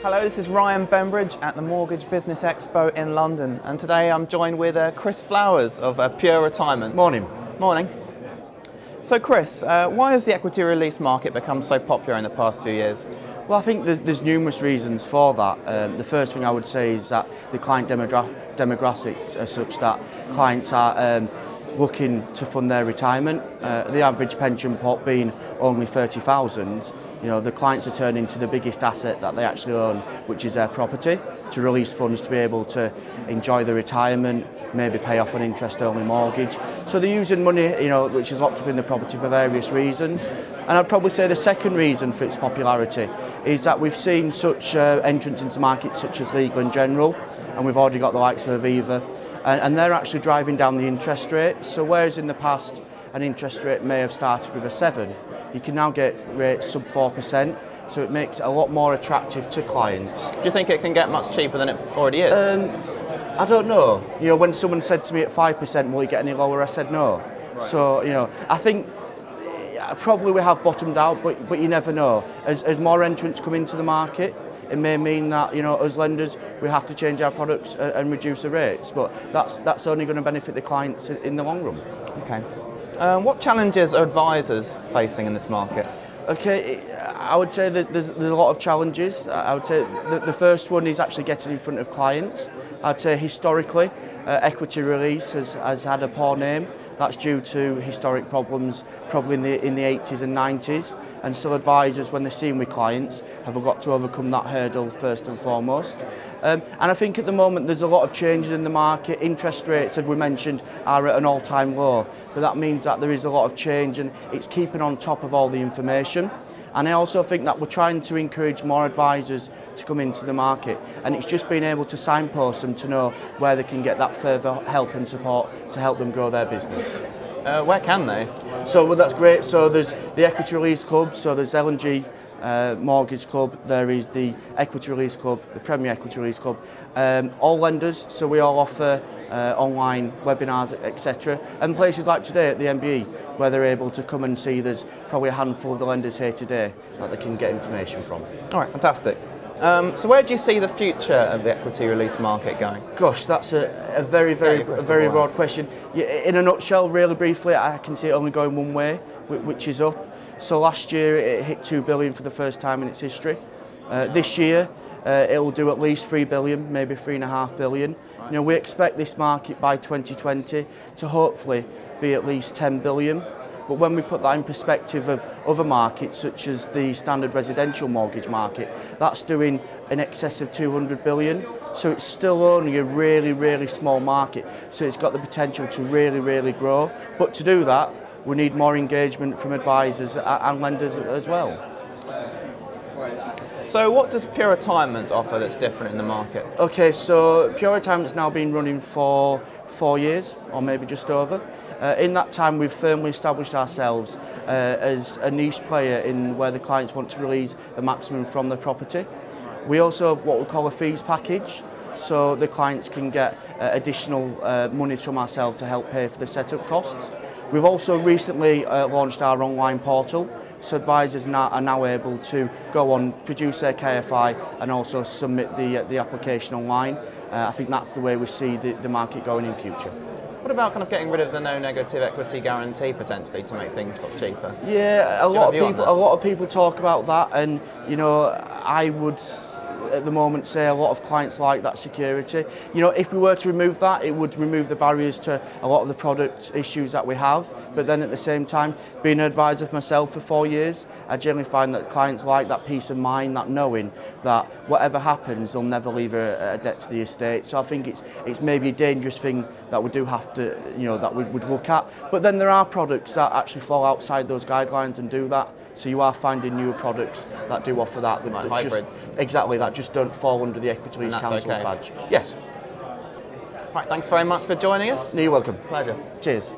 Hello, this is Ryan Bembridge at the Mortgage Business Expo in London, and today I'm joined with Chris Flowers of Pure Retirement. Morning. Morning. So Chris, why has the equity release market become so popular in the past few years? Well, I think there's numerous reasons for that. The first thing I would say is that the client demographics are such that clients are looking to fund their retirement. The average pension pot being only 30,000, the clients are turning to the biggest asset that they actually own, which is their property, to release funds to be able to enjoy their retirement, maybe pay off an interest-only mortgage. So they're using money, which is locked up in the property for various reasons. And I'd probably say the second reason for its popularity is that we've seen such entrants into markets such as Legal & General, and we've already got the likes of Aviva, and they're actually driving down the interest rate. So whereas in the past an interest rate may have started with a 7, you can now get rates sub 4%, so it makes it a lot more attractive to clients. Do you think it can get much cheaper than it already is? I don't know. When someone said to me at 5%, will you get any lower? I said no. Right. So, I think probably we have bottomed out, but you never know. As more entrants come into the market, it may mean that, as lenders, we have to change our products and reduce the rates, but that's only going to benefit the clients in the long run. Okay. What challenges are advisors facing in this market? Okay, I would say that there's a lot of challenges. I would say the first one is actually getting in front of clients. I'd say historically, equity release has had a poor name. That's due to historic problems, probably in the 80s and 90s. And still advisors, when they're seeing with clients, have got to overcome that hurdle first and foremost. And I think at the moment there's a lot of changes in the market. Interest rates, as we mentioned, are at an all-time low. But that means that there is a lot of change, and it's keeping on top of all the information. And I also think that we're trying to encourage more advisors to come into the market, and it's just being able to signpost them to know where they can get that further help and support to help them grow their business. Where can they? So well, that's great. So there's the Equity Release Club, so there's L&G Mortgage Club, there is the Equity Release Club, the Premier Equity Release Club, all lenders, so we all offer online webinars, etc. And places like today at the MBE, where they're able to come and see there's probably a handful of the lenders here today that they can get information from. All right, fantastic. So where do you see the future of the equity release market going? Gosh, that's a very broad question. In a nutshell, really briefly, I can see it only going one way, which is up. So last year it hit 2 billion for the first time in its history. This year it will do at least 3 billion, maybe 3.5 billion. We expect this market by 2020 to hopefully be at least 10 billion. But when we put that in perspective of other markets, such as the standard residential mortgage market, that's doing in excess of 200 billion. So it's still only a really small market. So it's got the potential to really grow. But to do that, we need more engagement from advisors and lenders as well. So what does Pure Retirement offer that's different in the market? Okay, so Pure Retirement's now been running for 4 years, or maybe just over. In that time, we've firmly established ourselves as a niche player in where the clients want to release the maximum from their property. We also have what we call a fees package, so the clients can get additional monies from ourselves to help pay for the setup costs. We've also recently launched our online portal, so advisors are now able to go on, produce their KFI, and also submit the application online. I think that's the way we see the market going in future. What about kind of getting rid of the no negative equity guarantee potentially to make things sort of cheaper? Yeah, a lot of people talk about that, and I would at the moment say a lot of clients like that security. If we were to remove that, it would remove the barriers to a lot of the product issues that we have. But then at the same time, being an advisor for myself for 4 years, I generally find that clients like that peace of mind, that knowing that whatever happens, they'll never leave a debt to the estate. So I think it's maybe a dangerous thing that we do have to, that we would look at. But then there are products that actually fall outside those guidelines and do that. So you are finding newer products that do offer that. Like hybrids. Exactly, that just don't fall under the Equity Release Council's badge. Yes. Right, thanks very much for joining us. You're welcome. Pleasure. Cheers.